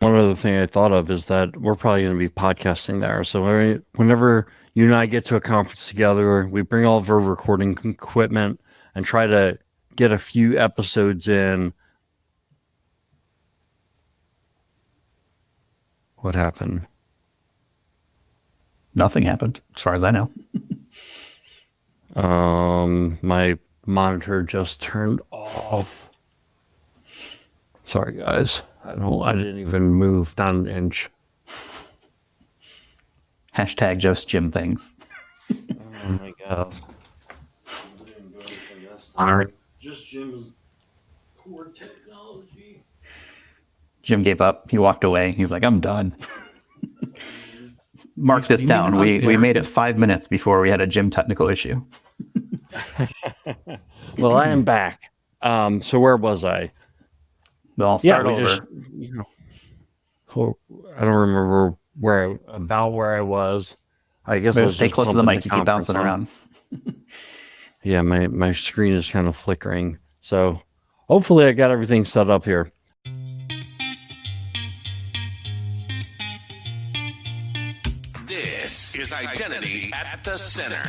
One other thing I thought of is that we're probably going to be podcasting there. So whenever you and I get to a conference together, we bring all of our recording equipment and try to get a few episodes in. What happened? Nothing happened, as far as I know. My monitor just turned off. Sorry, guys. I didn't even move down an inch. Hashtag just Jim things. Oh my god. Sorry. Just Jim's poor technology. Jim gave up. He walked away. He's like, I'm done. Mark this down. We made it 5 minutes before we had a Jim technical issue. Well, I am back. So where was I? Well, I'll start over. I don't remember where I was. I guess I'll stay close to the mic. You keep bouncing around. Yeah, my screen is kind of flickering. So hopefully I got everything set up here. This is Identity at the Center.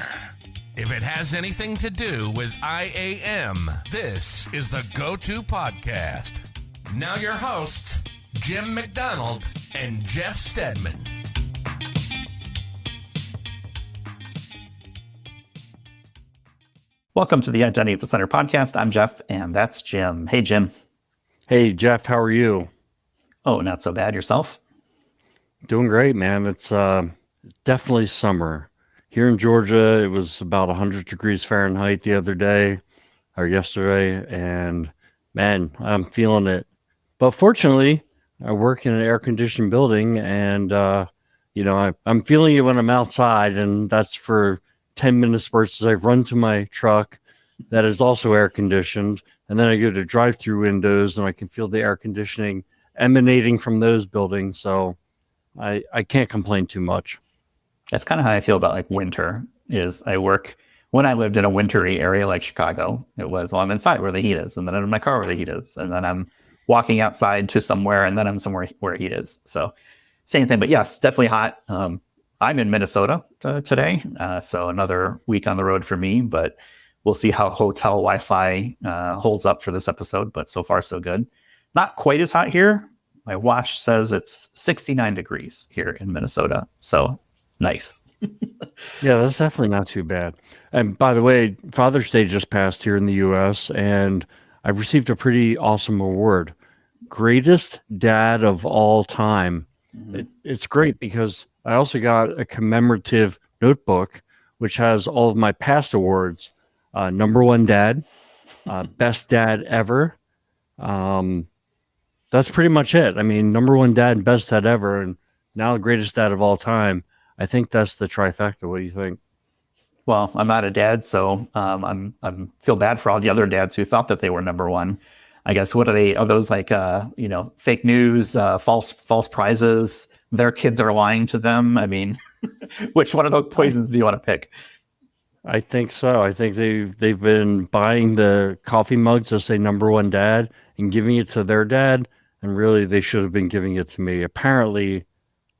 If it has anything to do with IAM, this is the go-to podcast. Now your hosts, Jim McDonald and Jeff Steadman. Welcome to the Identity at the Center podcast. I'm Jeff, and that's Jim. Hey, Jim. Hey, Jeff. How are you? Oh, not so bad. Yourself? Doing great, man. It's definitely summer. Here in Georgia, it was about 100 degrees Fahrenheit the other day, or yesterday, and man, I'm feeling it. But fortunately, I work in an air-conditioned building, and I'm feeling it when I'm outside, and that's for 10-minute spurts as I run to my truck that is also air-conditioned, and then I go to drive-through windows, and I can feel the air conditioning emanating from those buildings, so I can't complain too much. That's kind of how I feel about like winter. When I lived in a wintry area like Chicago, it was, well, I'm inside where the heat is, and then I'm in my car where the heat is, and then I'm walking outside to somewhere, and then I'm somewhere where heat is. So same thing, but yes, definitely hot. I'm in Minnesota today, so another week on the road for me, but we'll see how hotel Wi-Fi holds up for this episode, but so far so good. Not quite as hot here. My watch says it's 69 degrees here in Minnesota, so nice. Yeah, that's definitely not too bad. And by the way, Father's Day just passed here in the U.S., and I received a pretty awesome award. Greatest Dad of All Time. Mm-hmm. It's great because I also got a commemorative notebook, which has all of my past awards. Number one dad, best dad ever. That's pretty much it. I mean, number one dad and best dad ever, and now greatest dad of all time. I think that's the trifecta. What do you think? Well, I'm not a dad, so I'm feel bad for all the other dads who thought that they were number one. I guess what are they? Are those like fake news, false prizes? Their kids are lying to them. I mean, which one of those poisons do you want to pick? I think so. I think they've been buying the coffee mugs that say number one dad and giving it to their dad, and really they should have been giving it to me. Apparently,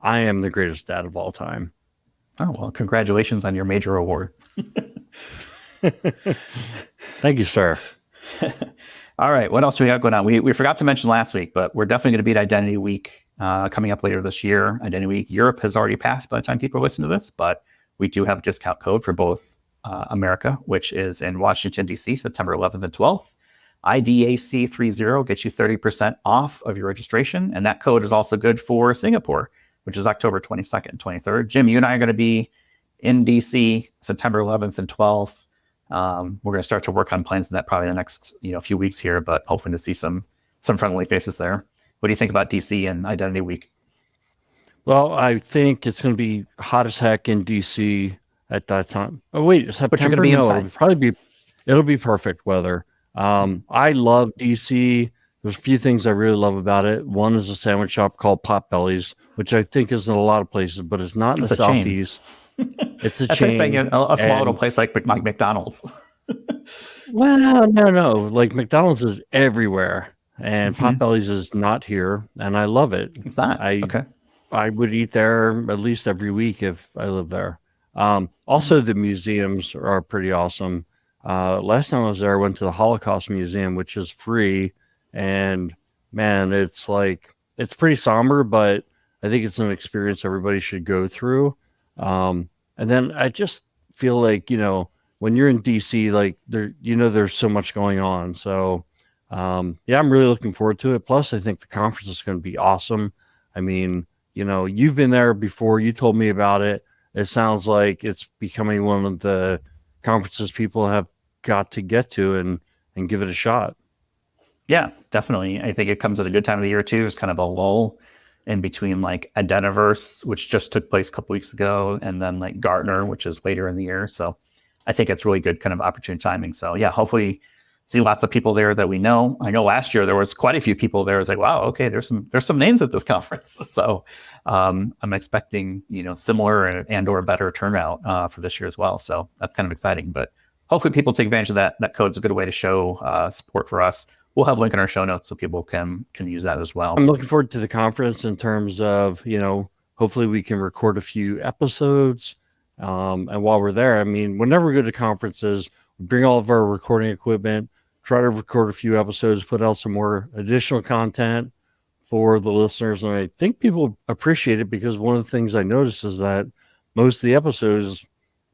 I am the greatest dad of all time. Oh, well, congratulations on your major award. Thank you, sir. All right. What else do we got going on? We forgot to mention last week, but we're definitely going to be at Identity Week coming up later this year. Identity Week Europe has already passed by the time people listen to this, but we do have a discount code for both America, which is in Washington, D.C., September 11th and 12th. IDAC30 gets you 30% off of your registration. And that code is also good for Singapore, which is October 22nd, 23rd. Jim, you and I are going to be in DC September 11th and 12th. We're going to start to work on plans in that probably in the next few weeks here, but hoping to see some friendly faces there. What do you think about DC and Identity Week? Well, I think it's going to be hot as heck in DC at that time. Oh wait, September? But you're going to be inside. It'll be perfect weather. I love DC. There's a few things I really love about it. One is a sandwich shop called Potbelly's, which I think is in a lot of places, but it's not in the Southeast. It's a chain. That's like saying a small little place like McDonald's. Well, no. Like McDonald's is everywhere. and Potbelly's is not here, and I love it. It's not. Okay. I would eat there at least every week if I lived there. Also, the museums are pretty awesome. Last time I was there, I went to the Holocaust Museum, which is free. And man, it's pretty somber, but I think it's an experience everybody should go through. And then I just feel like, when you're in DC, like there's so much going on. So, yeah, I'm really looking forward to it. Plus, I think the conference is going to be awesome. I mean, you've been there before. You told me about it. It sounds like it's becoming one of the conferences people have got to get to and give it a shot. Yeah, definitely. I think it comes at a good time of the year too. It's kind of a lull in between like Adeniverse, which just took place a couple weeks ago, and then like Gartner, which is later in the year. So I think it's really good kind of opportune timing. So yeah, hopefully see lots of people there that we know. I know last year there was quite a few people there. It's like, wow, okay, there's some names at this conference. So I'm expecting, similar and or better turnout for this year as well. So that's kind of exciting. But hopefully people take advantage of that. That code's a good way to show support for us. We'll have a link in our show notes so people can use that as well. I'm looking forward to the conference in terms of, hopefully we can record a few episodes. And while we're there, I mean, whenever we go to conferences, we bring all of our recording equipment, try to record a few episodes, put out some more additional content for the listeners. And I think people appreciate it because one of the things I noticed is that most of the episodes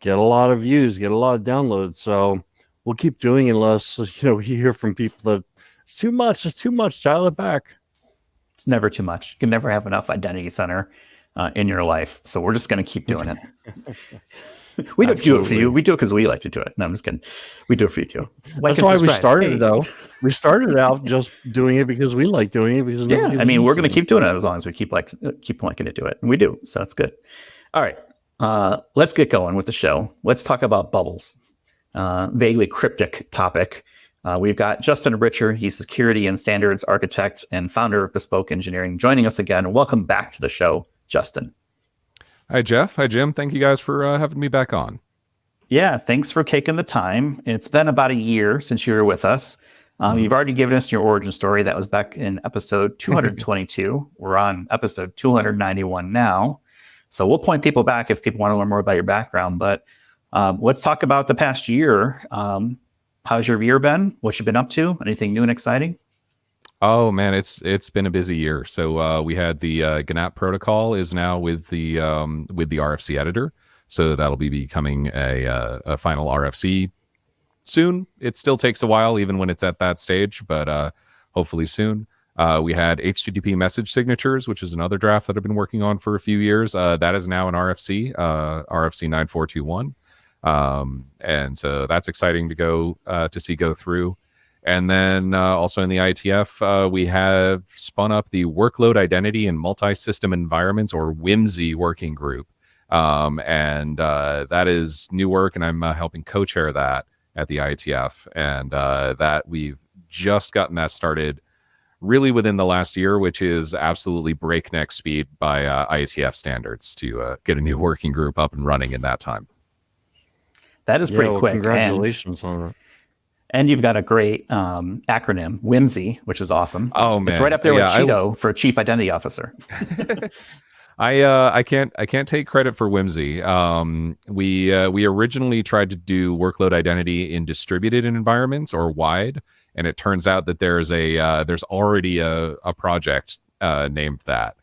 get a lot of views, get a lot of downloads. So we'll keep doing it unless, we hear from people that it's too much, dial it back. It's never too much. You can never have enough Identity Center in your life. So we're just going to keep doing it. We don't do it for you. We do it because we like to do it. No, I'm just kidding. We do it for you too. That's why we started, though. We started out just doing it because we like doing it. Because I mean, we're going to keep doing it as long as we keep liking to do it. And we do. So that's good. All right. Let's get going with the show. Let's talk about bubbles. Vaguely cryptic topic. We've got Justin Richer. He's security and standards architect and founder of Bespoke Engineering, joining us again. Welcome back to the show, Justin. Hi, Jeff. Hi, Jim. Thank you guys for having me back on. Yeah, thanks for taking the time. It's been about a year since you were with us. You've already given us your origin story. That was back in episode 222. We're on episode 291 now. So we'll point people back if people want to learn more about your background. But let's talk about the past year. How's your year been? What you been up to? Anything new and exciting? Oh man, it's been a busy year. So we had the GNAP protocol is now with the RFC editor. So that'll be becoming a final RFC soon. It still takes a while, even when it's at that stage, but hopefully soon. We had HTTP message signatures, which is another draft that I've been working on for a few years. That is now an RFC, RFC 9421. And so that's exciting to see go through. And then also in the IETF, we have spun up the Workload Identity in Multi-System Environments, or WMSI working group. And that is new work, and I'm helping co-chair that at the IETF. And that we've just gotten that started really within the last year, which is absolutely breakneck speed by IETF standards to get a new working group up and running in that time. That is pretty quick. Congratulations on it. And you've got a great acronym, WMSI, which is awesome. Oh man, it's right up there with Cheeto for Chief Identity Officer. I can't take credit for WMSI. We originally tried to do workload identity in distributed environments or wide, and it turns out that there's already a project named that.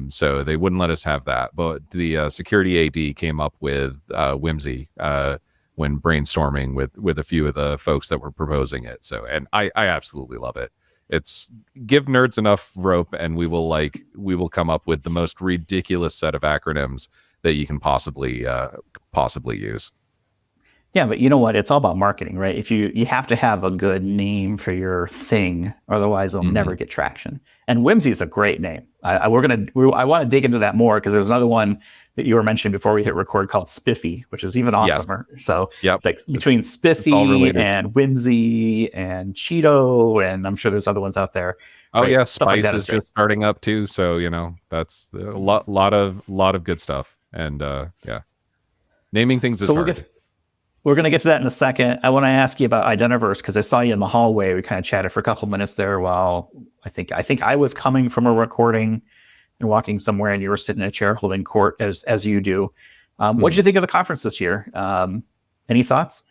So they wouldn't let us have that. But the security AD came up with WMSI when brainstorming with a few of the folks that were proposing it. So, and I absolutely love it. It's give nerds enough rope and we will come up with the most ridiculous set of acronyms that you can possibly use. Yeah, but you know what? It's all about marketing, right? If you have to have a good name for your thing, otherwise it'll never get traction. And WMSI is a great name. I want to dig into that more because there's another one that you were mentioning before we hit record called Spiffy, which is even awesomer. Yes. So it's like between Spiffy and WMSI and Cheeto, and I'm sure there's other ones out there. Oh yeah, Spice is just starting up too. So that's a lot of good stuff. And yeah, naming things is hard. We're going to get to that in a second. I want to ask you about Identiverse because I saw you in the hallway. We kind of chatted for a couple minutes there while I think I was coming from a recording and walking somewhere, and you were sitting in a chair holding court as you do. What did you think of the conference this year? Any thoughts?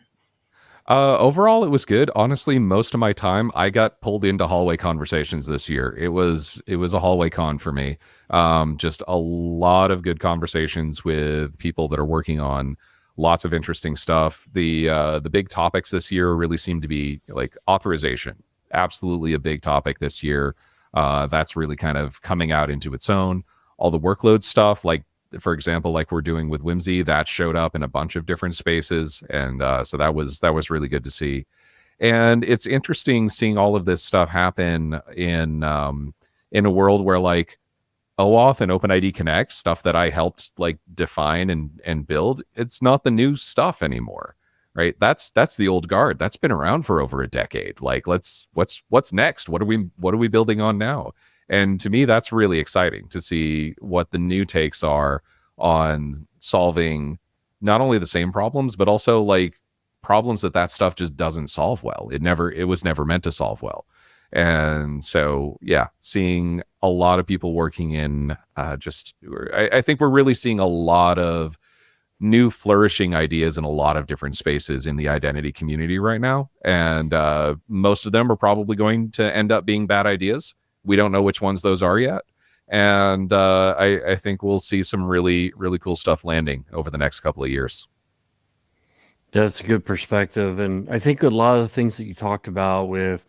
Overall, it was good. Honestly, most of my time, I got pulled into hallway conversations this year. It was a hallway con for me. Just a lot of good conversations with people that are working on lots of interesting stuff. The big topics this year really seem to be like authorization. Absolutely a big topic this year. That's really kind of coming out into its own. All the workload stuff, like for example, like we're doing with Whimsy, that showed up in a bunch of different spaces, and so that was really good to see. And it's interesting seeing all of this stuff happen in a world where like OAuth and OpenID Connect, stuff that I helped like define and build, it's not the new stuff anymore, right? That's the old guard. That's been around for over a decade. Like, what's next? What are we building on now? And to me, that's really exciting to see what the new takes are on solving not only the same problems, but also like problems that stuff just doesn't solve well. It was never meant to solve well. And so, yeah, seeing a lot of people working in I think we're really seeing a lot of new flourishing ideas in a lot of different spaces in the identity community right now. And most of them are probably going to end up being bad ideas. We don't know which ones those are yet. And I think we'll see some really, really cool stuff landing over the next couple of years. That's a good perspective. And I think a lot of the things that you talked about with,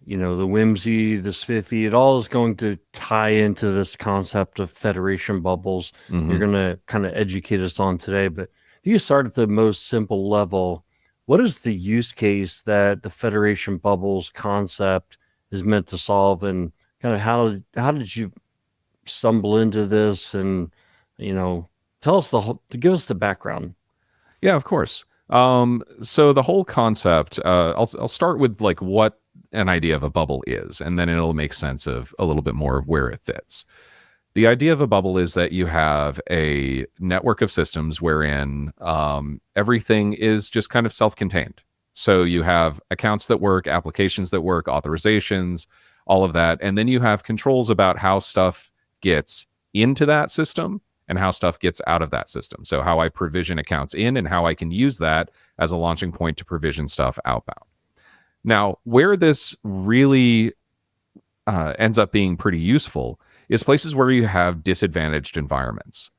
the Whimsy, the Spiffy, it all is going to tie into this concept of federation bubbles. Mm-hmm. You're going to kind of educate us on today. But if you start at the most simple level, what is the use case that the federation bubbles concept is meant to solve? And kind of how did you stumble into this? And, tell us give us the background. Yeah, of course. So the whole concept, I'll start with like what an idea of a bubble is, and then it'll make sense of a little bit more of where it fits. The idea of a bubble is that you have a network of systems wherein everything is just kind of self-contained. So you have accounts that work, applications that work, authorizations, all of that. And then you have controls about how stuff gets into that system and how stuff gets out of that system. So how I provision accounts in and how I can use that as a launching point to provision stuff outbound. Now, where this really ends up being pretty useful is places where you have disadvantaged environments.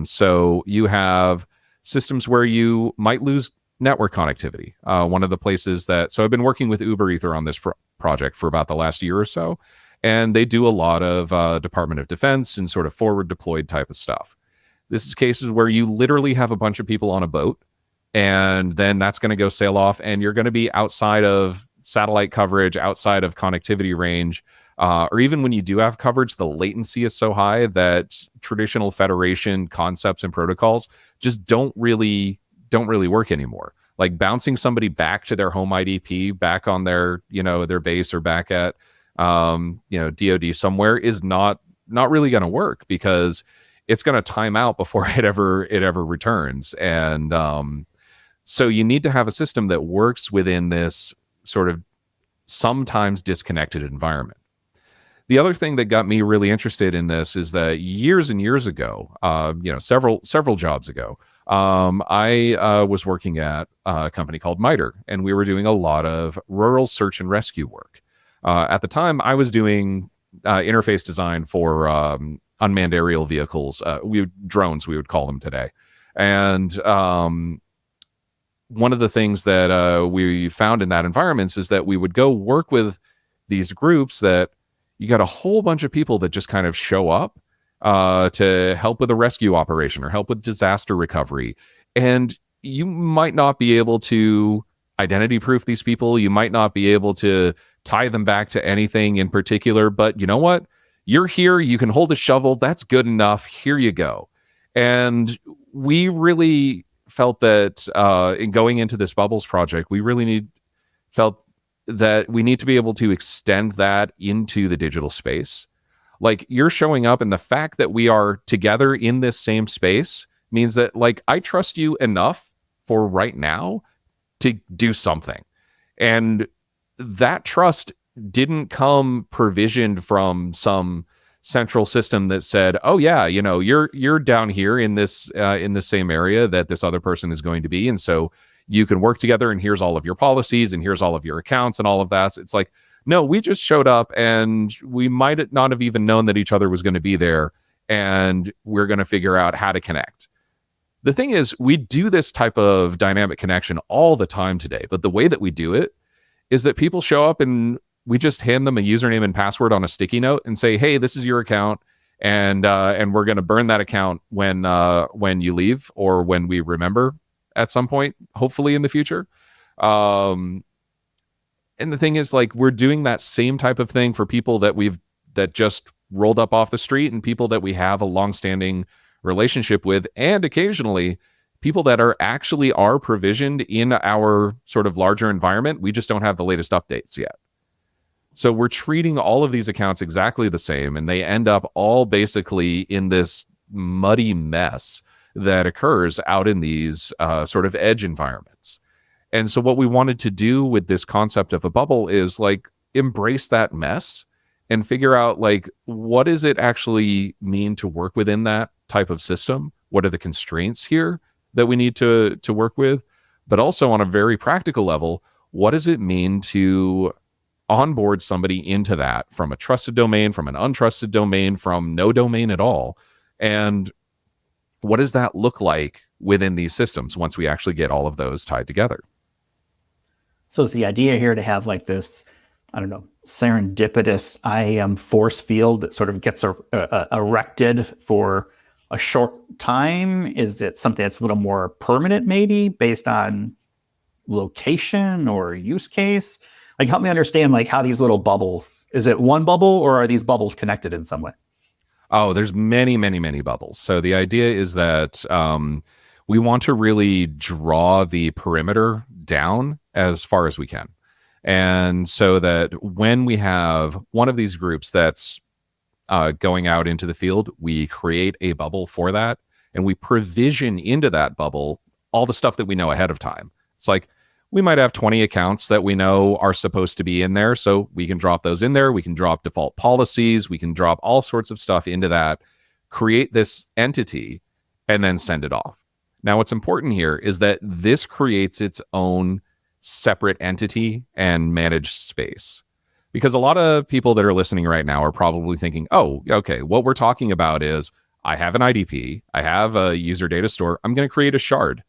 So you have systems where you might lose network connectivity. One of the places so I've been working with Uber Ether on this project for about the last year or so, and they do a lot of Department of Defense and sort of forward deployed type of stuff. This is cases where you literally have a bunch of people on a boat, and then that's going to go sail off, and you're going to be outside of satellite coverage, outside of connectivity range, or even when you do have coverage, the latency is so high that traditional federation concepts and protocols just don't really work anymore. Like bouncing somebody back to their home IDP, back on their base, or back at DoD somewhere is not really going to work, because it's going to time out before it ever returns. And so you need to have a system that works within this sort of sometimes disconnected environment. The other thing that got me really interested in this is that years and years ago, several jobs ago, I was working at a company called MITRE, and we were doing a lot of rural search and rescue work. At the time, I was doing interface design for unmanned aerial vehicles, drones, we would call them today. And one of the things that we found in that environment is that we would go work with these groups that you got a whole bunch of people that just kind of show up to help with a rescue operation or help with disaster recovery. And you might not be able to identity proof these people. You might not be able to tie them back to anything in particular, but you know what? You're here, you can hold a shovel, that's good enough, here you go. And we really felt that in going into this Bubbles project, we really felt that we need to be able to extend that into the digital space. Like, you're showing up, and the fact that we are together in this same space means that, like, I trust you enough for right now to do something. And that trust didn't come provisioned from some central system that said, oh yeah, you're down here in this same area that this other person is going to be, and so you can work together, and here's all of your policies, and here's all of your accounts and all of that. So it's like, no, we just showed up, and we might not have even known that each other was going to be there, and we're going to figure out how to connect. The thing is, we do this type of dynamic connection all the time today, but the way that we do it is that people show up and we just hand them a username and password on a sticky note and say, hey, this is your account, and we're going to burn that account when you leave, or when we remember at some point, hopefully in the future. And the thing is, like, we're doing that same type of thing for people that just rolled up off the street, and people that we have a longstanding relationship with, and occasionally people that are provisioned in our sort of larger environment. We just don't have the latest updates yet. So we're treating all of these accounts exactly the same, and they end up all basically in this muddy mess that occurs out in these sort of edge environments. And so what we wanted to do with this concept of a bubble is like embrace that mess and figure out, like, what does it actually mean to work within that type of system? What are the constraints here that we need to work with? But also on a very practical level, what does it mean to onboard somebody into that from a trusted domain, from an untrusted domain, from no domain at all? And what does that look like within these systems once we actually get all of those tied together? So is the idea here to have like this, I don't know, serendipitous IAM force field that sort of gets erected for a short time? Is it something that's a little more permanent, maybe based on location or use case? Like, help me understand, like, how these little bubbles, is it one bubble, or are these bubbles connected in some way? Oh, there's many, many, many bubbles. So the idea is that we want to really draw the perimeter down as far as we can. And so that when we have one of these groups that's going out into the field, we create a bubble for that, and we provision into that bubble all the stuff that we know ahead of time. It's like, we might have 20 accounts that we know are supposed to be in there, so we can drop those in there. We can drop default policies. We can drop all sorts of stuff into that, create this entity, and then send it off. Now, what's important here is that this creates its own separate entity and managed space. Because a lot of people that are listening right now are probably thinking, oh, okay, what we're talking about is I have an IDP, I have a user data store, I'm going to create a shard.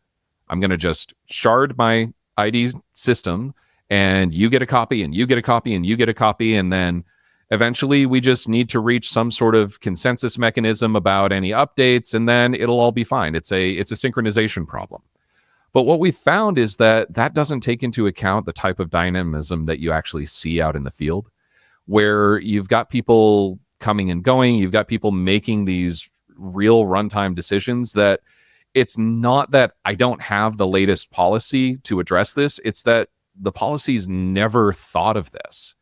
I'm going to just shard my ID system, and you get a copy, and you get a copy, and you get a copy, and then eventually we just need to reach some sort of consensus mechanism about any updates, and then it'll all be fine. It's a synchronization problem. But what we found is that doesn't take into account the type of dynamism that you actually see out in the field, where you've got people coming and going, you've got people making these real runtime decisions that it's not that I don't have the latest policy to address this. It's that the policies never thought of this.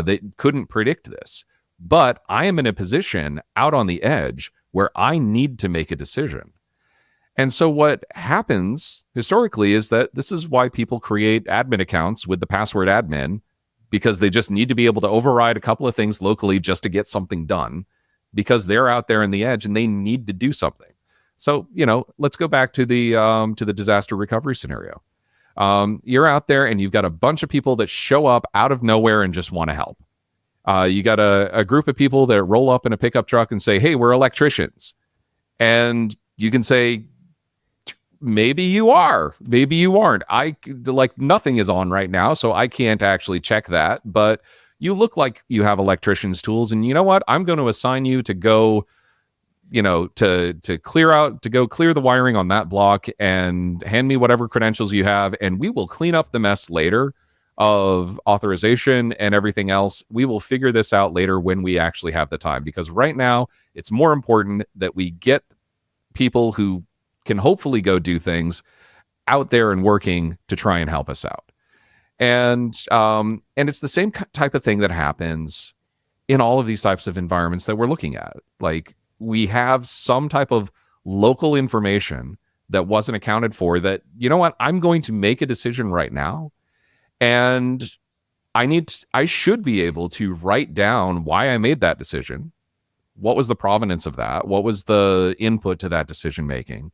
They couldn't predict this. But I am in a position out on the edge where I need to make a decision. And so what happens historically is that this is why people create admin accounts with the password admin, because they just need to be able to override a couple of things locally just to get something done, because they're out there in the edge and they need to do something. So, let's go back to the disaster recovery scenario. You're out there and you've got a bunch of people that show up out of nowhere and just want to help. You got a group of people that roll up in a pickup truck and say, hey, we're electricians. And you can say, maybe you are, maybe you aren't. Nothing is on right now, so I can't actually check that. But you look like you have electrician's tools, and you know what? I'm going to assign you to go to clear the wiring on that block and hand me whatever credentials you have, and we will clean up the mess later of authorization and everything else. We will figure this out later when we actually have the time, because right now it's more important that we get people who can hopefully go do things out there and working to try and help us out. And it's the same type of thing that happens in all of these types of environments that we're looking at. Like, we have some type of local information that wasn't accounted for, that, you know what, I'm going to make a decision right now, and I should be able to write down why I made that decision. What was the provenance of that? What was the input to that decision making?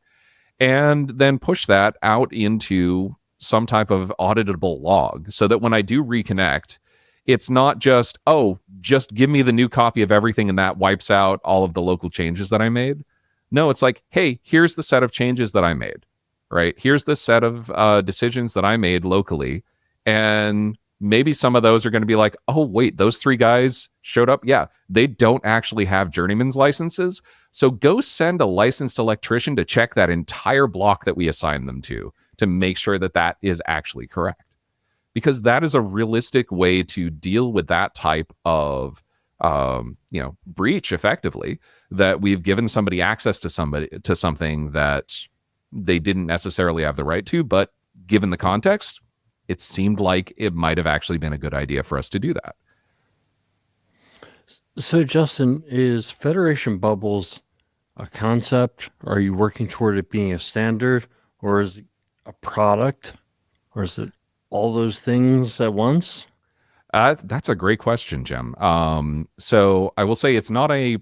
And then push that out into some type of auditable log, so that when I do reconnect, it's not just, oh, just give me the new copy of everything and that wipes out all of the local changes that I made. No, it's like, hey, here's the set of changes that I made, right? Here's the set of decisions that I made locally. And maybe some of those are going to be like, oh, wait, those 3 guys showed up. Yeah, they don't actually have journeyman's licenses. So go send a licensed electrician to check that entire block that we assigned them to make sure that that is actually correct. Because that is a realistic way to deal with that type of breach, effectively, that we've given somebody access to something that they didn't necessarily have the right to, but given the context, it seemed like it might have actually been a good idea for us to do that. So, Justin, is Federation Bubbles a concept? Are you working toward it being a standard, or is it a product, or is it all those things at once? That's a great question, Jim. So I will say it's not a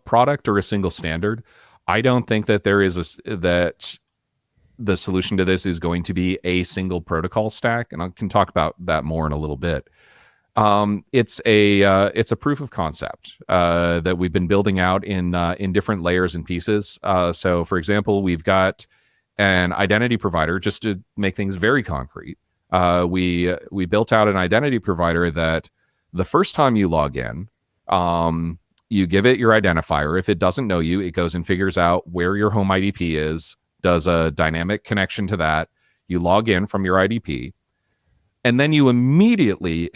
product or a single standard. I don't think that that the solution to this is going to be a single protocol stack, and I can talk about that more in a little bit. It's a proof of concept that we've been building out in different layers and pieces. So, for example, we've got an identity provider, just to make things very concrete. We built out an identity provider that the first time you log in, you give it your identifier. If it doesn't know you, it goes and figures out where your home IDP is, does a dynamic connection to that. You log in from your IDP, and then you immediately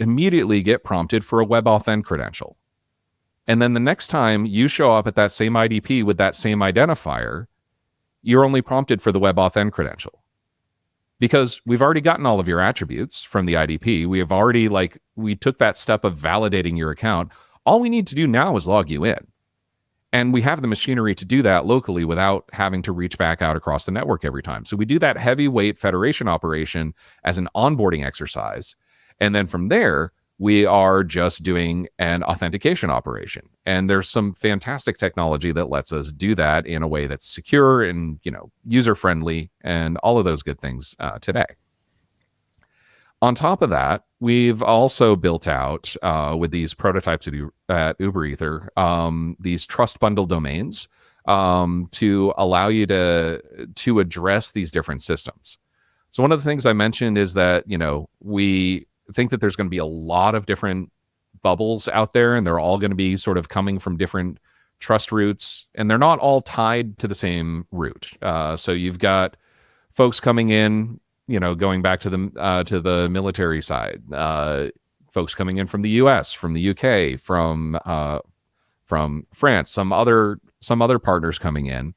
get prompted for a WebAuthn credential. And then the next time you show up at that same IDP with that same identifier, you're only prompted for the WebAuthn credential. Because we've already gotten all of your attributes from the IDP. We have already, we took that step of validating your account. All we need to do now is log you in. And we have the machinery to do that locally without having to reach back out across the network every time. So we do that heavyweight federation operation as an onboarding exercise. And then from there, we are just doing an authentication operation. And there's some fantastic technology that lets us do that in a way that's secure and, user-friendly and all of those good things today. On top of that, we've also built out with these prototypes at UberEther, these trust bundle domains to allow you to address these different systems. So one of the things I mentioned is that, we think that there's going to be a lot of different bubbles out there, and they're all going to be sort of coming from different trust roots, and they're not all tied to the same root. So you've got folks coming in, going back to the military side, folks coming in from the US, from the UK, from France, some other partners coming in.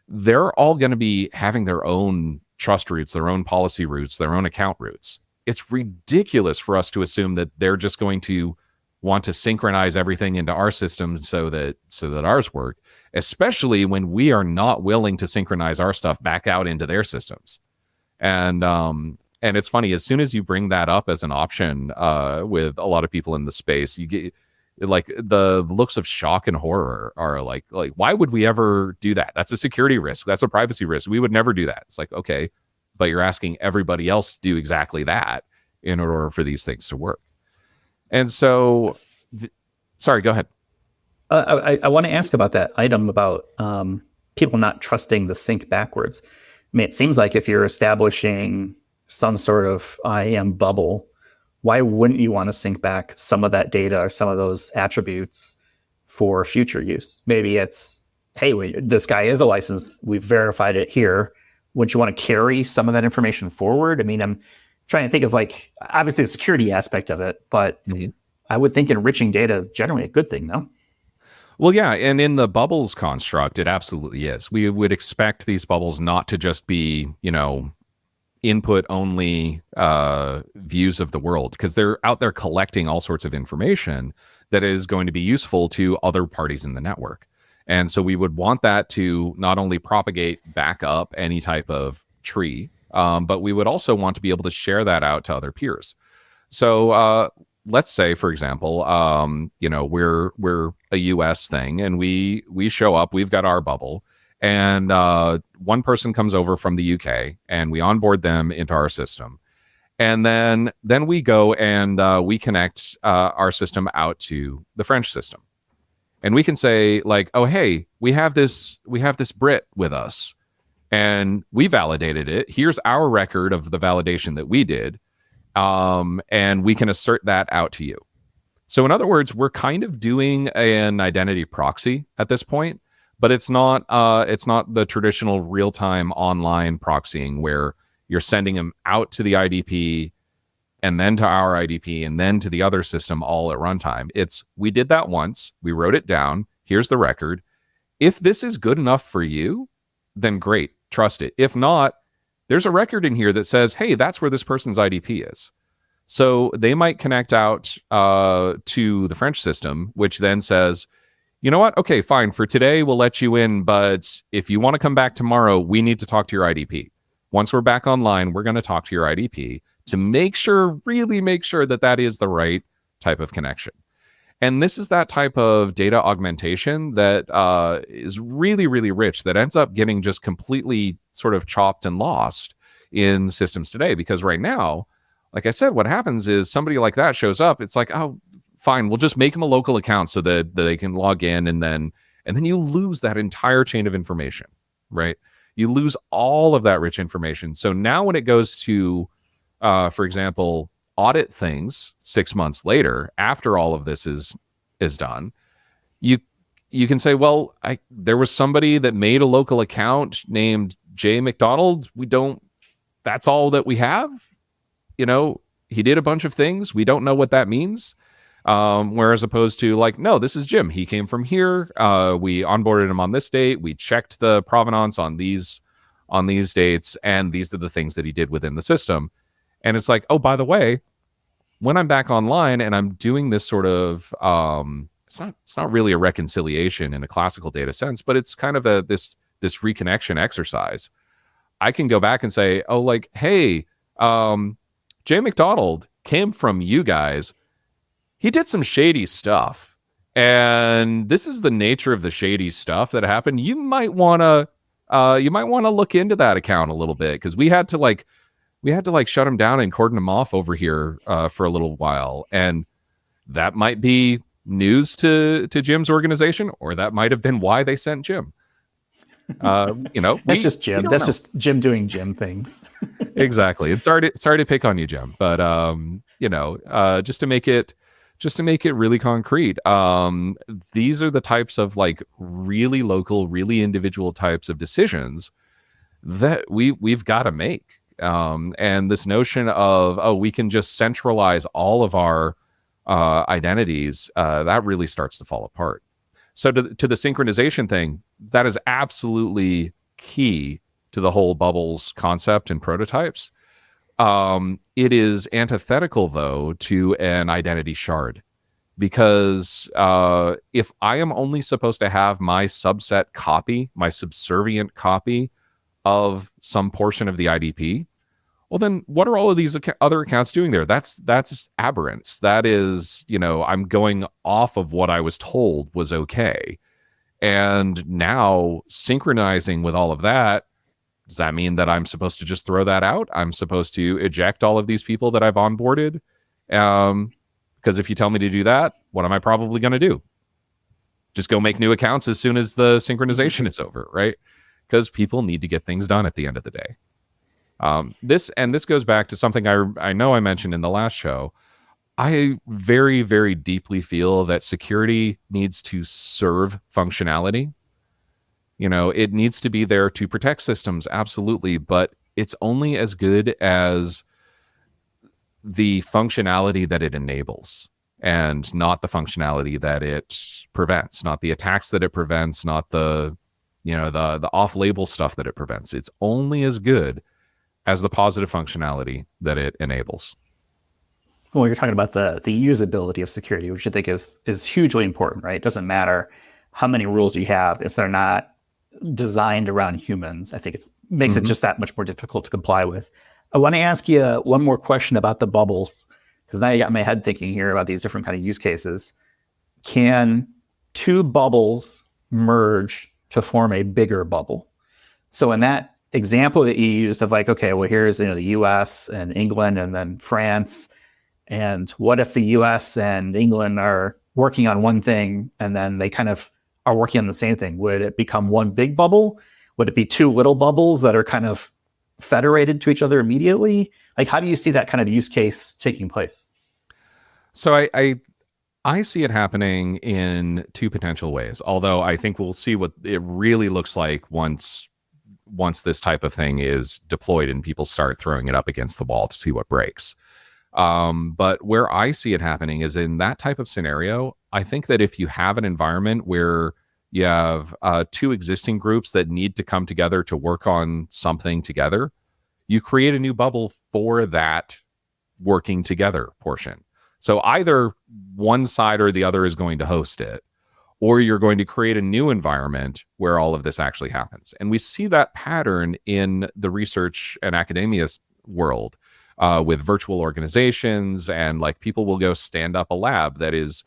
They're all going to be having their own trust roots, their own policy roots, their own account roots. It's ridiculous for us to assume that they're just going to want to synchronize everything into our system so that ours work, especially when we are not willing to synchronize our stuff back out into their systems. And it's funny, as soon as you bring that up as an option with a lot of people in the space, you get the looks of shock and horror are like why would we ever do that? That's a security risk. That's a privacy risk. We would never do that. It's like, okay, but you're asking everybody else to do exactly that in order for these things to work. And so, sorry, go ahead. I want to ask about that item about people not trusting the sync backwards. I mean, it seems like if you're establishing some sort of IAM bubble, why wouldn't you want to sync back some of that data or some of those attributes for future use? Maybe it's, hey, this guy is a license. We've verified it here. Wouldn't you want to carry some of that information forward? I mean, I'm trying to think of obviously the security aspect of it, but I would think enriching data is generally a good thing, no? Well, yeah. And in the bubbles construct, it absolutely is. We would expect these bubbles not to just be, input only views of the world, because they're out there collecting all sorts of information that is going to be useful to other parties in the network. And so we would want that to not only propagate back up any type of tree, but we would also want to be able to share that out to other peers. So let's say, for example, we're a US thing, and we show up, we've got our bubble, and one person comes over from the UK, and we onboard them into our system. And then we go and we connect our system out to the French system. And we can say, like, oh, hey, we have this Brit with us, and we validated it. Here's our record of the validation that we did. And we can assert that out to you. So in other words, we're kind of doing an identity proxy at this point, but it's not the traditional real-time online proxying where you're sending them out to the IDP and then to our IDP and then to the other system all at runtime. It's, we did that once, we wrote it down, here's the record. If this is good enough for you, then great, trust it. If not, there's a record in here that says, hey, that's where this person's IDP is. So they might connect out to the French system, which then says, you know what? Okay, fine. For today, we'll let you in. But if you want to come back tomorrow, we need to talk to your IDP. Once we're back online, we're going to talk to your IDP to really make sure that that is the right type of connection. And this is that type of data augmentation that is really, really rich, that ends up getting just completely sort of chopped and lost in systems today. Because right now, like I said, what happens is somebody like that shows up. It's like, oh, fine, we'll just make them a local account so that they can log in, and then you lose that entire chain of information, right? You lose all of that rich information. So now when it goes to, for example, audit things 6 months later, after all of this is done, you can say, well, there was somebody that made a local account named J. McDonald. That's all that we have. He did a bunch of things. We don't know what that means. Whereas opposed to, like, no, this is Jim. He came from here. We onboarded him on this date. We checked the provenance on these dates, and these are the things that he did within the system. And it's like, oh, by the way, when I'm back online and I'm doing this sort of, it's not really a reconciliation in a classical data sense, but it's kind of this reconnection exercise. I can go back and say, oh, like, hey, Jay McDonald came from you guys. He did some shady stuff, and this is the nature of the shady stuff that happened. You might want to look into that account a little bit, because we had to shut him down and cordon him off over here for a little while, and that might be news to Jim's organization, or that might have been why they sent Jim. That's just Jim. That's just Jim doing Jim things. Exactly. It's sorry to pick on you, Jim, but just to make it really concrete, these are the types of, like, really local, really individual types of decisions that we've got to make. And this notion of, oh, we can just centralize all of our identities, that really starts to fall apart. So to the synchronization thing, that is absolutely key to the whole bubbles concept and prototypes. It is antithetical, though, to an identity shard, because if I am only supposed to have my subset copy, my subservient copy of some portion of the IDP, well, then what are all of these other accounts doing there? That's aberrance. That is, I'm going off of what I was told was okay. And now synchronizing with all of that, does that mean that I'm supposed to just throw that out? I'm supposed to eject all of these people that I've onboarded? Because if you tell me to do that, what am I probably going to do? Just go make new accounts as soon as the synchronization is over, right? Because people need to get things done at the end of the day. This goes back to something I know I mentioned in the last show. I very, very deeply feel that security needs to serve functionality. It needs to be there to protect systems, absolutely, but it's only as good as the functionality that it enables, and not the functionality that it prevents, not the attacks that it prevents, not the off-label stuff that it prevents. It's only as good as the positive functionality that it enables. Well, you're talking about the usability of security, which I think is hugely important, right? It doesn't matter how many rules you have if they're not designed around humans. I think it makes it just that much more difficult to comply with. I want to ask you one more question about the bubbles, because now you got my head thinking here about these different kind of use cases. Can two bubbles merge to form a bigger bubble? So in that example that you used of like, okay, well, here's the US and England and then France. And what if the US and England are working on one thing and then they kind of are working on the same thing? Would it become one big bubble? Would it be two little bubbles that are kind of federated to each other immediately? Like, how do you see that kind of use case taking place? So I see it happening in two potential ways, although I think we'll see what it really looks like once this type of thing is deployed and people start throwing it up against the wall to see what breaks. But where I see it happening is in that type of scenario. I think that if you have an environment where you have two existing groups that need to come together to work on something together, you create a new bubble for that working together portion. So either one side or the other is going to host it, or you're going to create a new environment where all of this actually happens. And we see that pattern in the research and academia world with virtual organizations, and like people will go stand up a lab that is,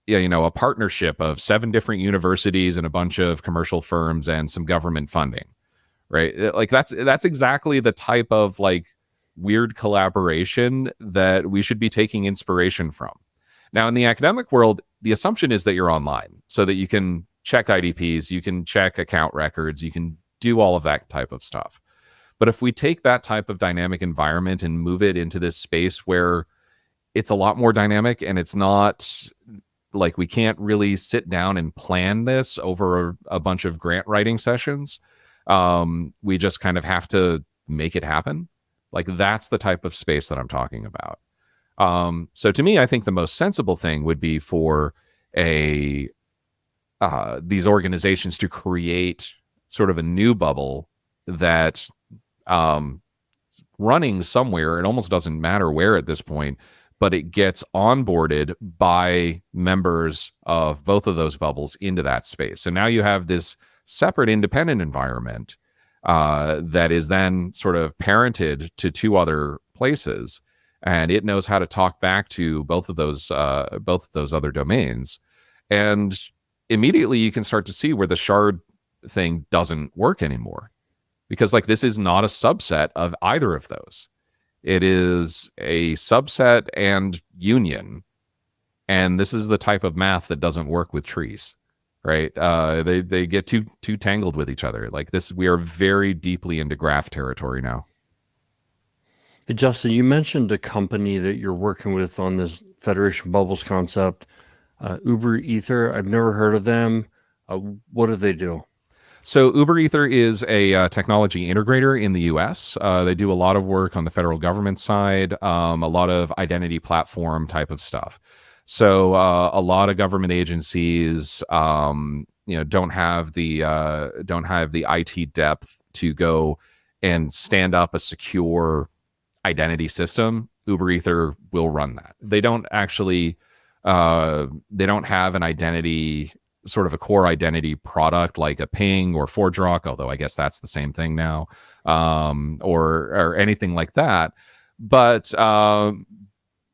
a partnership of 7 different universities and a bunch of commercial firms and some government funding, right? Like that's exactly the type of like weird collaboration that we should be taking inspiration from. Now, in the academic world, the assumption is that you're online so that you can check IDPs, you can check account records, you can do all of that type of stuff. But if we take that type of dynamic environment and move it into this space where it's a lot more dynamic and it's not like we can't really sit down and plan this over a bunch of grant writing sessions, we just kind of have to make it happen. Like that's the type of space that I'm talking about. So to me, I think the most sensible thing would be for these organizations to create sort of a new bubble that running somewhere. It almost doesn't matter where at this point, but it gets onboarded by members of both of those bubbles into that space. So now you have this separate independent environment that is then sort of parented to 2 other places, and it knows how to talk back to both of those other domains. And immediately you can start to see where the shard thing doesn't work anymore, because like this is not a subset of either of those. It is a subset and union, and this is the type of math that doesn't work with trees, right? They get too tangled with each other. Like this, we are very deeply into graph territory now. Hey, Justin, you mentioned a company that you're working with on this Federation Bubbles concept, Uber Ether. I've never heard of them. What do they do? So Uber Ether is a technology integrator in the U.S. They do a lot of work on the federal government side, a lot of identity platform type of stuff. So a lot of government agencies, don't have the IT depth to go and stand up a secure identity system. Uber Ether will run that. They don't actually, they don't have an identity, sort of a core identity product like a Ping or ForgeRock, although I guess that's the same thing now, or anything like that. But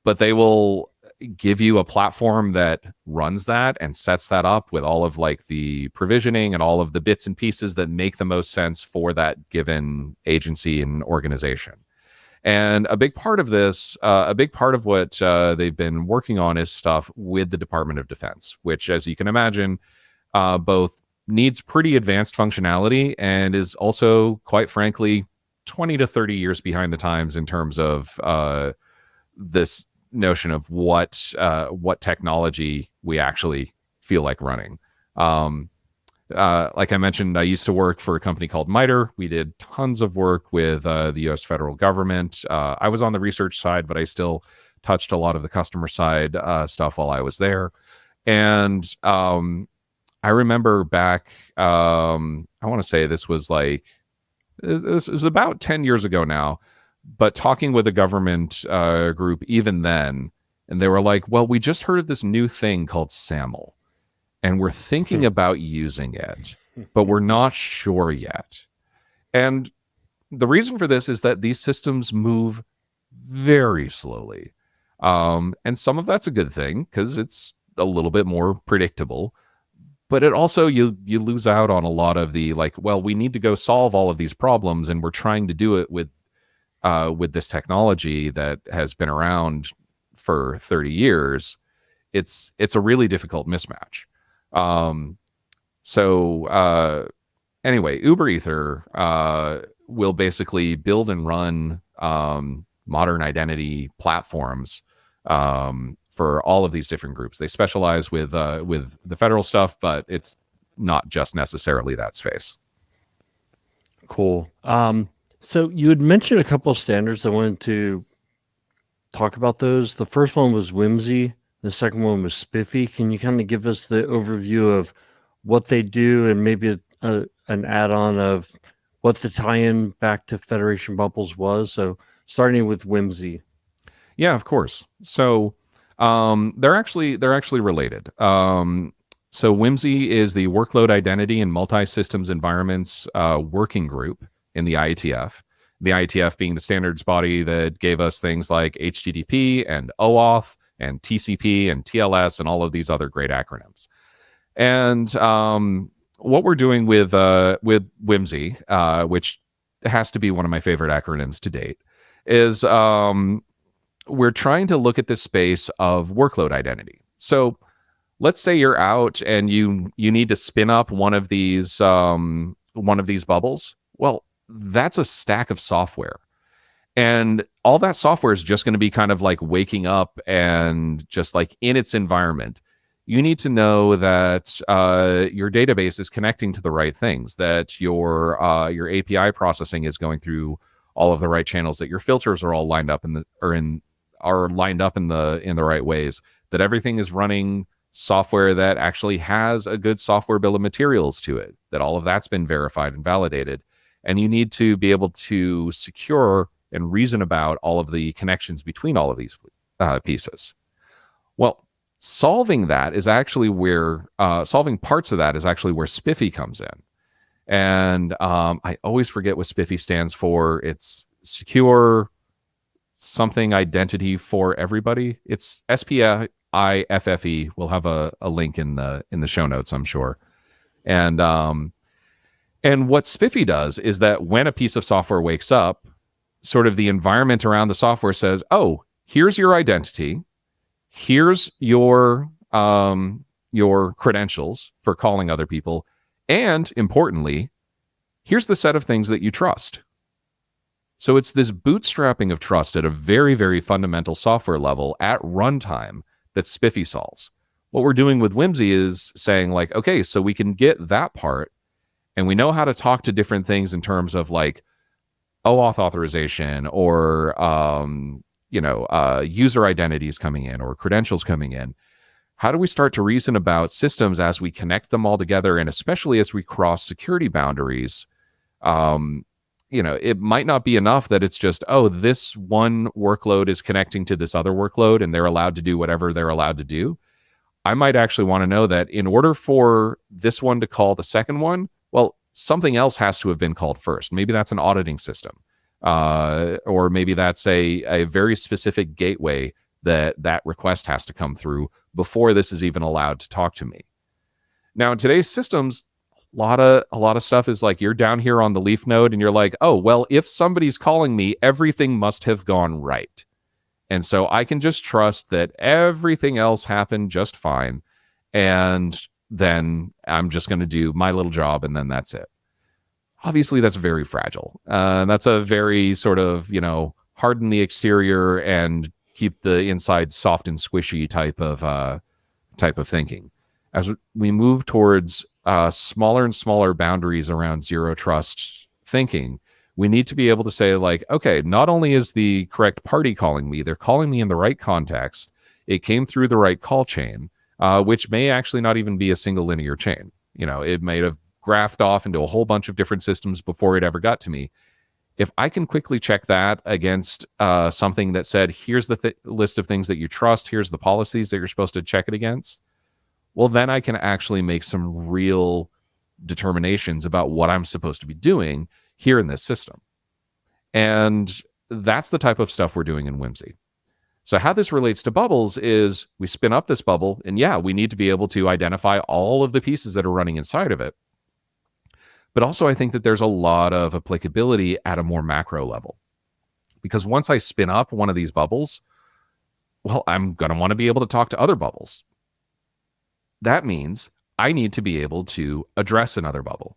they will give you a platform that runs that and sets that up with all of like the provisioning and all of the bits and pieces that make the most sense for that given agency and organization. And a big part of this, a big part of what they've been working on is stuff with the Department of Defense, which, as you can imagine, both needs pretty advanced functionality and is also, quite frankly, 20 to 30 years behind the times in terms of this notion of what technology we actually feel like running. Like I mentioned, I used to work for a company called MITRE. We did tons of work with the U.S. federal government. I was on the research side, but I still touched a lot of the customer side stuff while I was there. And I remember back, I want to say this was about 10 years ago now, but talking with a government group even then, and they were like, well, we just heard of this new thing called SAML. and we're thinking about using it, but we're not sure yet. And the reason for this is that these systems move very slowly. And some of that's a good thing because it's a little bit more predictable. But it also, you lose out on a lot of the like, well, we need to go solve all of these problems, and we're trying to do it with this technology that has been around for 30 years. It's a really difficult mismatch. Anyway, Uber Ether will basically build and run modern identity platforms for all of these different groups. They specialize with the federal stuff, but it's not just necessarily that space. Cool. So you had mentioned a couple of standards. I wanted to talk about those. The first one was Whimsy. The second one was Spiffy. Can you kind of give us the overview of what they do and maybe an add-on of what the tie-in back to Federation Bubbles was? So starting with Whimsy. Yeah, of course. So they're actually related. So Whimsy is the Workload Identity and Multi-Systems Environments Working Group in the IETF. The IETF being the standards body that gave us things like HTTP and OAuth and TCP and TLS and all of these other great acronyms. And what we're doing with Whimsy, which has to be one of my favorite acronyms to date, is we're trying to look at this space of workload identity. So let's say you're out and you need to spin up one of these bubbles. Well, that's a stack of software. And all that software is just going to be kind of like waking up and just like in its environment. You need to know that your database is connecting to the right things, that your API processing is going through all of the right channels, that your filters are all lined up in the right ways, that everything is running software that actually has a good software bill of materials to it, that all of that's been verified and validated. And you need to be able to secure and reason about all of the connections between all of these pieces. Well, solving parts of that is actually where Spiffy comes in. And I always forget what Spiffy stands for. It's secure something identity for everybody. It's SPIFFE. We'll have a link in the show notes, I'm sure. And what Spiffy does is that when a piece of software wakes up, sort of the environment around the software says, oh, here's your identity. Here's your credentials for calling other people. And importantly, here's the set of things that you trust. So it's this bootstrapping of trust at a very, very fundamental software level at runtime that Spiffy solves. What we're doing with Whimsy is saying like, okay, so we can get that part and we know how to talk to different things in terms of like OAuth authorization or, user identities coming in or credentials coming in. How do we start to reason about systems as we connect them all together, and especially as we cross security boundaries? It might not be enough that it's just, oh, this one workload is connecting to this other workload and they're allowed to do whatever they're allowed to do. I might actually want to know that in order for this one to call the second one, well, something else has to have been called first. Maybe that's an auditing system. Or maybe that's a very specific gateway that request has to come through before this is even allowed to talk to me. Now, in today's systems, a lot of stuff is like you're down here on the leaf node and you're like, oh, well, if somebody's calling me, everything must have gone right. And so I can just trust that everything else happened just fine. And then I'm just going to do my little job and then that's it. Obviously, that's very fragile. That's a very sort of, harden the exterior and keep the inside soft and squishy type of thinking. As we move towards smaller and smaller boundaries around zero trust thinking, we need to be able to say like, okay, not only is the correct party calling me, they're calling me in the right context. It came through the right call chain, which may actually not even be a single linear chain. It may have graphed off into a whole bunch of different systems before it ever got to me. If I can quickly check that against something that said, here's the list of things that you trust, here's the policies that you're supposed to check it against, well, then I can actually make some real determinations about what I'm supposed to be doing here in this system. And that's the type of stuff we're doing in Whimsy. So how this relates to bubbles is we spin up this bubble, and yeah, we need to be able to identify all of the pieces that are running inside of it. But also I think that there's a lot of applicability at a more macro level. Because once I spin up one of these bubbles, well, I'm going to want to be able to talk to other bubbles. That means I need to be able to address another bubble.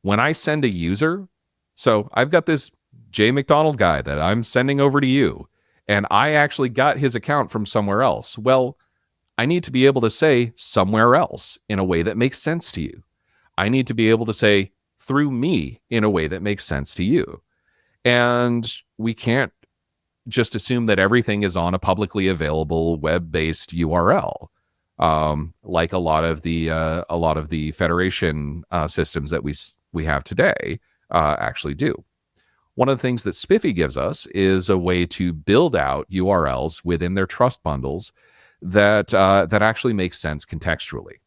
When I send a user, so I've got this J McDonald guy that I'm sending over to you, and I actually got his account from somewhere else. Well, I need to be able to say somewhere else in a way that makes sense to you. I need to be able to say through me in a way that makes sense to you. And we can't just assume that everything is on a publicly available web-based URL, like a lot of the federation systems that we have today actually do. One of the things that Spiffy gives us is a way to build out URLs within their trust bundles that actually makes sense contextually.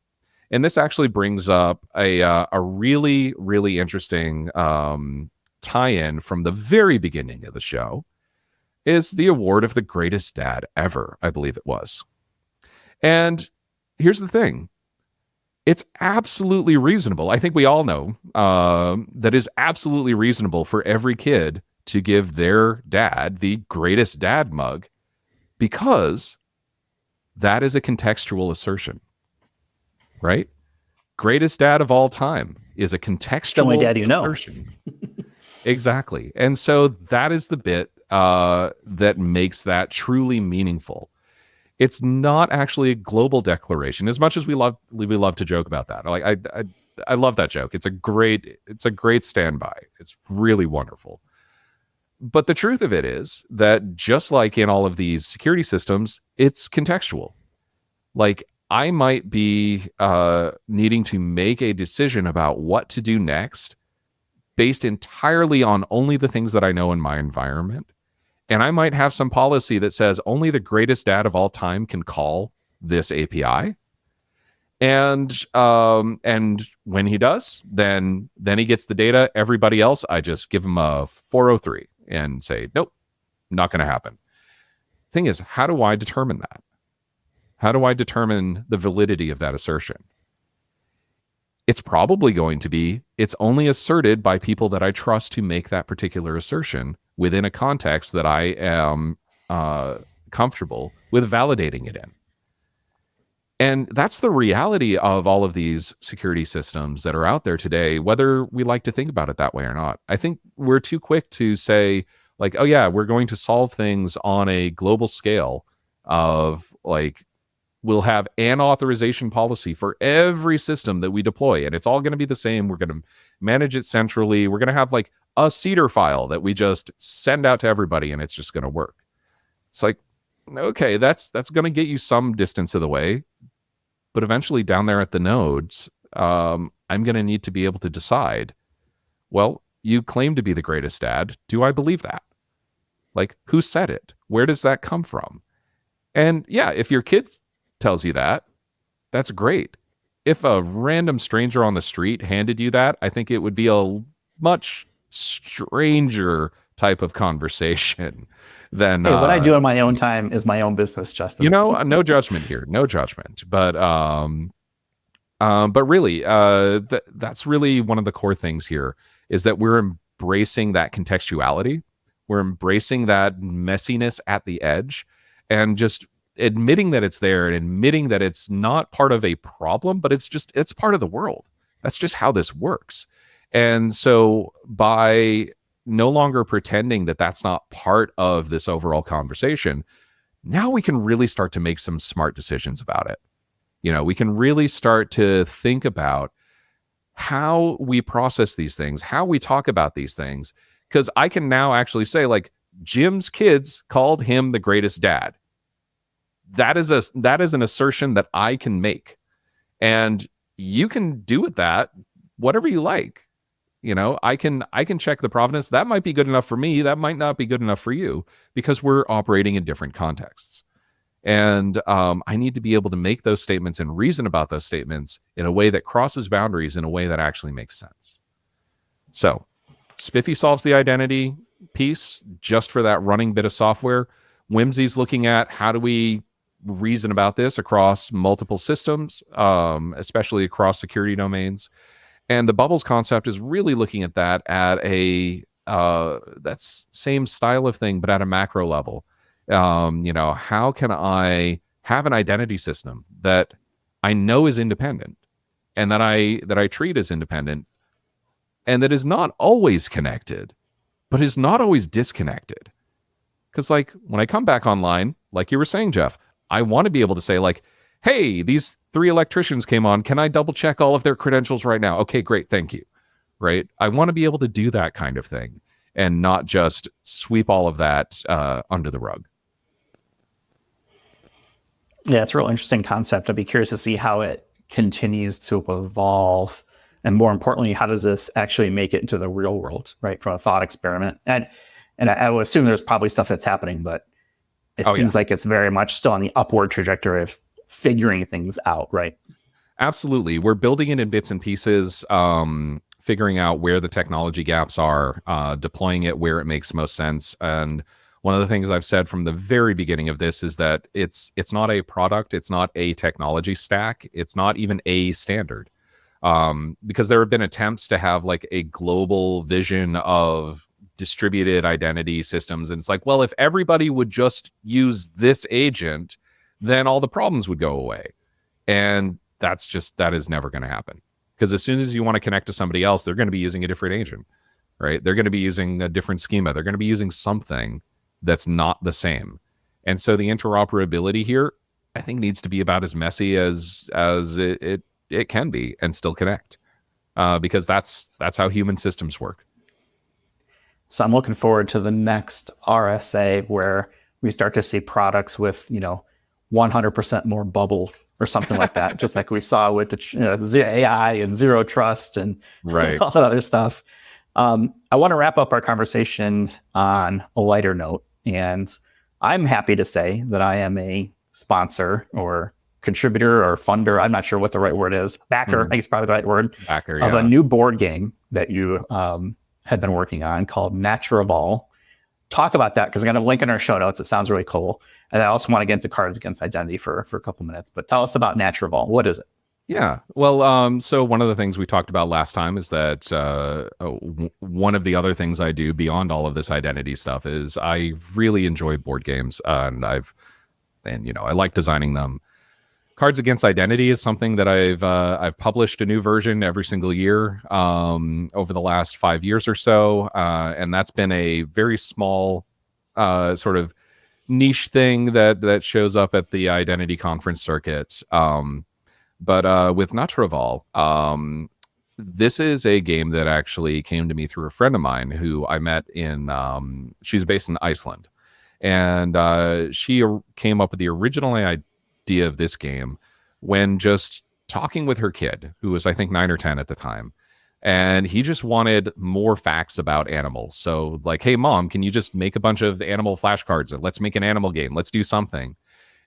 And this actually brings up a really, really interesting tie-in from the very beginning of the show, is the award of the greatest dad ever, I believe it was. And here's the thing. It's absolutely reasonable. I think we all know that is absolutely reasonable for every kid to give their dad the greatest dad mug, because that is a contextual assertion, right? Greatest dad of all time is a contextual the only dad you know. assertion. Exactly. And so that is the bit that makes that truly meaningful. It's not actually a global declaration, as much as we love to joke about that. Like I love that joke. It's a great standby. It's really wonderful. But the truth of it is that just like in all of these security systems, it's contextual. Like I might be needing to make a decision about what to do next based entirely on only the things that I know in my environment. And I might have some policy that says only the greatest dad of all time can call this API. And when he does, then he gets the data. Everybody else, I just give him a 403 and say, nope, not going to happen. Thing is, how do I determine that? How do I determine the validity of that assertion? It's probably going to be, it's only asserted by people that I trust to make that particular assertion within a context that I am comfortable with validating it in. And that's the reality of all of these security systems that are out there today, whether we like to think about it that way or not. I think we're too quick to say, like, oh yeah, we're going to solve things on a global scale of like, we'll have an authorization policy for every system that we deploy, and it's all going to be the same. We're going to manage it centrally. We're going to have like a Cedar file that we just send out to everybody, and it's just going to work. It's like, okay, that's going to get you some distance of the way, but eventually down there at the nodes, I'm going to need to be able to decide, well, you claim to be the greatest dad. Do I believe that? Like, who said it? Where does that come from? And yeah, if your kid tells you that, that's great. If a random stranger on the street handed you that, I think it would be a much stranger type of conversation than hey, what I do in my own time is my own business, Justin. You know, no judgment here, no judgment. But really, that's really one of the core things here, is that we're embracing that contextuality. We're embracing that messiness at the edge, and just admitting that it's there and admitting that it's not part of a problem, but it's part of the world. That's just how this works. And so by no longer pretending that that's not part of this overall conversation, now we can really start to make some smart decisions about it. You know, we can really start to think about how we process these things, how we talk about these things, because I can now actually say, like, Jim's kids called him the greatest dad. That is an assertion that I can make, and you can do with that whatever you like. You know, I can check the provenance. That might be good enough for me. That might not be good enough for you, because we're operating in different contexts. And I need to be able to make those statements and reason about those statements in a way that crosses boundaries in a way that actually makes sense. So Spiffy solves the identity piece just for that running bit of software. Whimsy's looking at how do we reason about this across multiple systems, especially across security domains. And the bubbles concept is really looking at that at a that's same style of thing, but at a macro level. How can I have an identity system that I know is independent and that I treat as independent and that is not always connected, but is not always disconnected? Because like when I come back online, like you were saying, Jeff, I want to be able to say like, hey, these 3 electricians came on. Can I double check all of their credentials right now? Okay, great. Thank you. Right. I want to be able to do that kind of thing and not just sweep all of that under the rug. Yeah, it's a real interesting concept. I'd be curious to see how it continues to evolve. And more importantly, how does this actually make it into the real world, right? From a thought experiment. And I would assume there's probably stuff that's happening, but it seems like it's very much still on the upward trajectory of figuring things out, right? Absolutely. We're building it in bits and pieces, figuring out where the technology gaps are, deploying it where it makes most sense. And one of the things I've said from the very beginning of this is that it's not a product, it's not a technology stack, it's not even a standard. Because there have been attempts to have like a global vision of distributed identity systems. And it's like, well, if everybody would just use this agent, then all the problems would go away. And that is never going to happen. Because as soon as you want to connect to somebody else, they're going to be using a different agent, right? They're going to be using a different schema. They're going to be using something that's not the same. And so the interoperability here, I think, needs to be about as messy as it can be and still connect, because that's how human systems work. So I'm looking forward to the next RSA where we start to see products with 100% more bubbles or something like that, just like we saw with the AI and zero trust and right. all that other stuff. I want to wrap up our conversation on a lighter note, and I'm happy to say that I am a sponsor or contributor or funder, I'm not sure what the right word is, backer, I guess probably the right word, backer, of a new board game that you had been working on called Naturaball. Talk about that, because I'm going to link in our show notes. It sounds really cool. And I also want to get into Cards Against Identity for a couple minutes. But tell us about Naturaball. What is it? Yeah. Well, so one of the things we talked about last time is that one of the other things I do beyond all of this identity stuff is I really enjoy board games, and I like designing them. Cards Against Identity is something that I've published a new version every single year over the last 5 years or so, and that's been a very small sort of niche thing that shows up at the identity conference circuit. But with Naturaball, this is a game that actually came to me through a friend of mine who I met in. She's based in Iceland, and she came up with the original idea of this game when just talking with her kid, who was I think 9 or 10 at the time, and he just wanted more facts about animals. So like, hey mom, can you just make a bunch of animal flashcards? Let's make an animal game. Let's do something.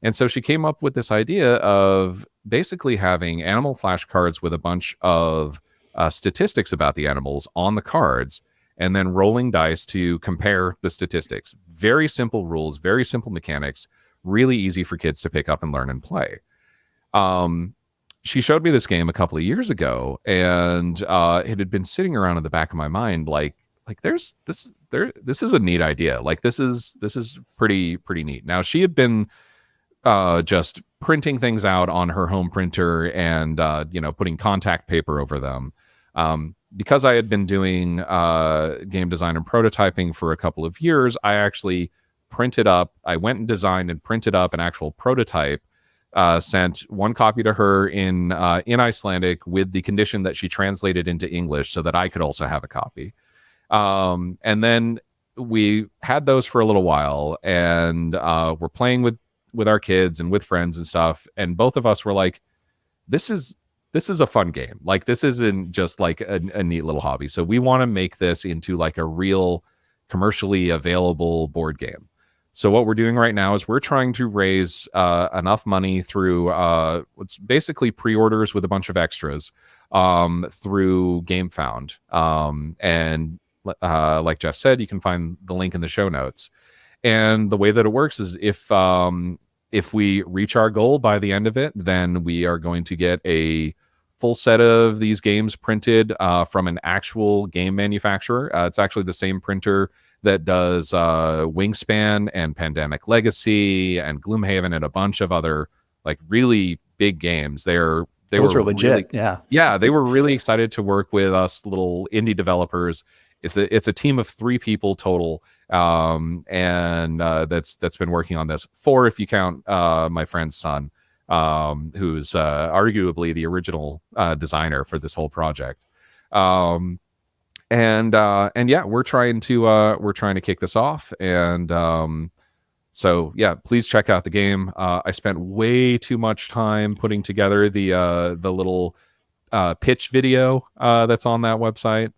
And so she came up with this idea of basically having animal flashcards with a bunch of statistics about the animals on the cards, and then rolling dice to compare the statistics. Very simple rules, very simple mechanics, really easy for kids to pick up and learn and play. She showed me this game a couple of years ago, and it had been sitting around in the back of my mind, like this is a neat idea. Like this is pretty neat. Now she had been just printing things out on her home printer and putting contact paper over them. Because I had been doing game design and prototyping for a couple of years, I went and designed and printed up an actual prototype, sent one copy to her in Icelandic with the condition that she translated into English so that I could also have a copy. And then we had those for a little while, and we're playing with our kids and with friends and stuff. And both of us were like, this is a fun game. Like, this isn't just like a neat little hobby. So we want to make this into like a real commercially available board game. So what we're doing right now is we're trying to raise enough money through what's basically pre-orders with a bunch of extras through GameFound. And like Jeff said, you can find the link in the show notes. And the way that it works is if we reach our goal by the end of it, then we are going to get a full set of these games printed from an actual game manufacturer. It's actually the same printer that does Wingspan and Pandemic Legacy and Gloomhaven and a bunch of other like really big games. They were legit. Really, yeah, they were really excited to work with us little indie developers. It's a team of 3 people total, and that's been working on this. 4 if you count my friend's son, who's arguably the original designer for this whole project. And yeah, we're trying to kick this off. And so yeah, please check out the game. I spent way too much time putting together the little pitch video that's on that website.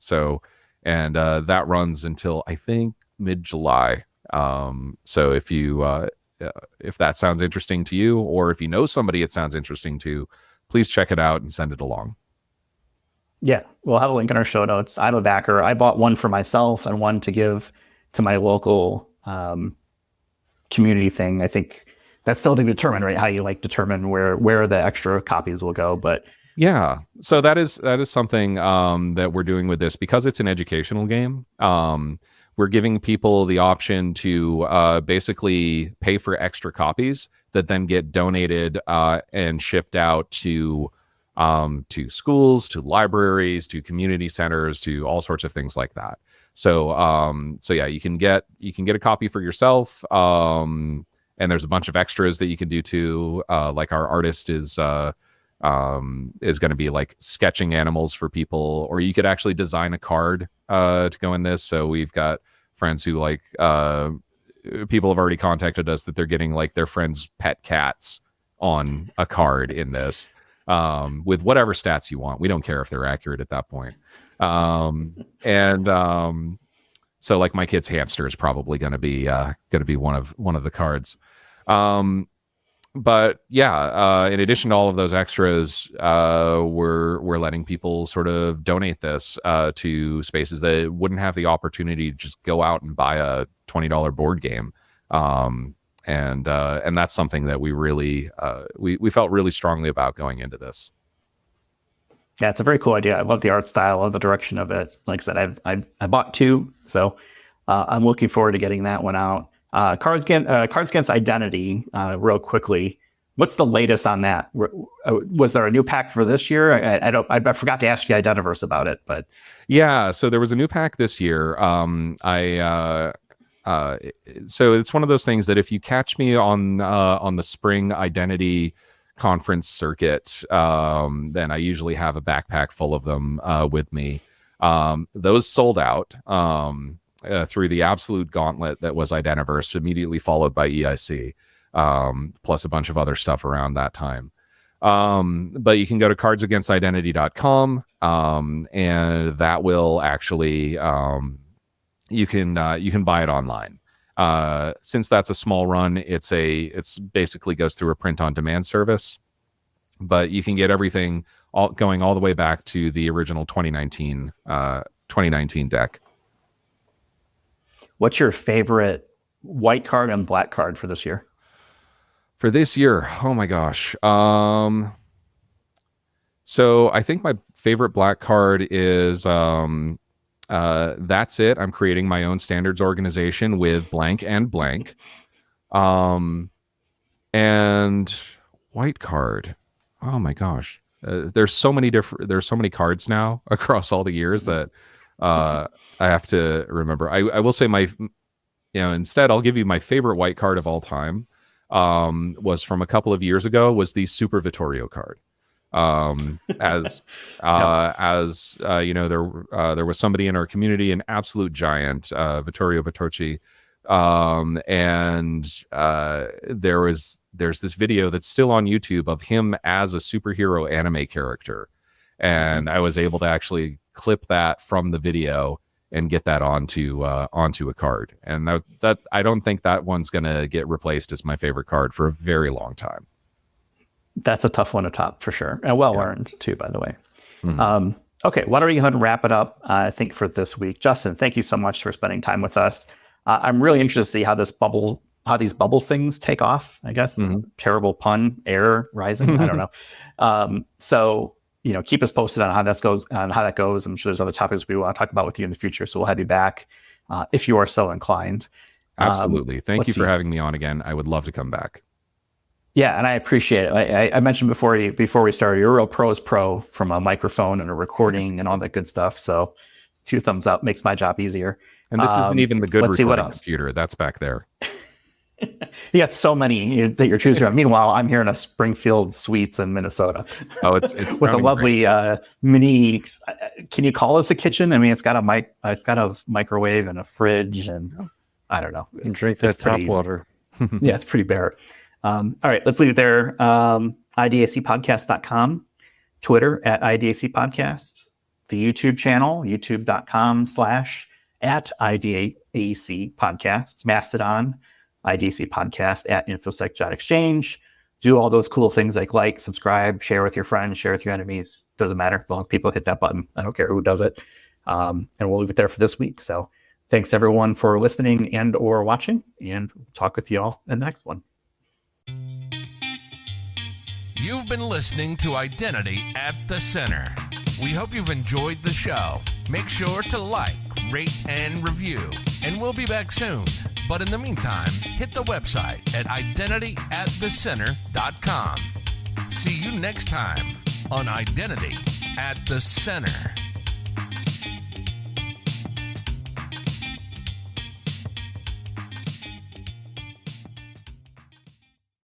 So that runs until I think mid-July. So if that sounds interesting to you, or if you know somebody it sounds interesting to, please check it out and send it along. Yeah, we'll have a link in our show notes. I'm a backer. I bought one for myself and one to give to my local community thing. I think that's still to be determined, right? How you determine where the extra copies will go. But yeah, so that is something that we're doing with this because it's an educational game. We're giving people the option to basically pay for extra copies that then get donated and shipped out to schools, to libraries, to community centers, to all sorts of things like that. So yeah, you can get a copy for yourself. And there's a bunch of extras that you can do too. Like our artist is going to be like sketching animals for people, or you could actually design a card to go in this. So we've got friends who people have already contacted us that they're getting like their friends' pet cats on a card in this. With whatever stats you want. We don't care if they're accurate at that point. So like my kid's hamster is probably going to be one of the cards. But yeah, in addition to all of those extras, we're letting people sort of donate this to spaces that wouldn't have the opportunity to just go out and buy a $20 board game. And that's something that we really we felt really strongly about going into this. Yeah, it's a very cool idea. I love the art style, I love the direction of it. Like I said, I bought 2, so I'm looking forward to getting that one out. Cards Against Identity, real quickly. What's the latest on that? Was there a new pack for this year? I forgot to ask you Identiverse about it, but yeah. So there was a new pack this year. So it's one of those things that if you catch me on the spring Identity conference circuit, then I usually have a backpack full of them with me. Those sold out through the absolute gauntlet that was Identiverse, immediately followed by EIC, plus a bunch of other stuff around that time. But you can go to cardsagainstidentity.com, and that will actually you can buy it online. Since that's a small run, it's basically goes through a print on demand service, but you can get everything going all the way back to the original 2019 deck. What's your favorite white card and black card for this year? For this year, oh my gosh. So I think my favorite black card is That's It. I'm creating my own standards organization with blank and blank. And white card. Oh my gosh. There's so many cards now across all the years that I have to remember. I will say instead I'll give you my favorite white card of all time. Was from a couple of years ago, was the Super Vittorio card. There was somebody in our community, an absolute giant, Vittorio Vitorci, and there's this video that's still on YouTube of him as a superhero anime character, and I was able to actually clip that from the video and get that onto a card. And that I don't think that one's going to get replaced as my favorite card for a very long time. That's a tough one to top for sure, and well earned too, by the way. Mm-hmm. Okay, why don't we go ahead and wrap it up? I think for this week, Justin, thank you so much for spending time with us. I'm really interested to see how these bubble things take off. I guess terrible pun, air rising. I don't know. So keep us posted on how that goes. I'm sure there's other topics we want to talk about with you in the future. So we'll have you back if you are so inclined. Absolutely. Thank you for having me on again. I would love to come back. Yeah, and I appreciate it. I mentioned before we started, you're a real pro's pro from a microphone and a recording and all that good stuff. So 2 thumbs up makes my job easier. And this isn't even the good recording computer. That's back there. You got so many that you're choosing from. Meanwhile, I'm here in a Springfield Suites in Minnesota. Oh, it's with a lovely mini. Can you call this a kitchen? I mean, it's got a microwave and a fridge, and I don't know. You can drink that tap water. Yeah, it's pretty bare. All right, let's leave it there. IDACpodcast.com, Twitter @IDACpodcast, the YouTube channel, youtube.com/@IDACpodcast, Mastodon, IDAC Podcast @infosec.exchange. Do all those cool things like, subscribe, share with your friends, share with your enemies. Doesn't matter as long as people hit that button. I don't care who does it. And we'll leave it there for this week. So thanks everyone for listening and or watching, and we'll talk with you all in the next one. You've been listening to Identity at the Center. We hope you've enjoyed the show. Make sure to like, rate, and review. And we'll be back soon. But in the meantime, hit the website at identityatthecenter.com. See you next time on Identity at the Center.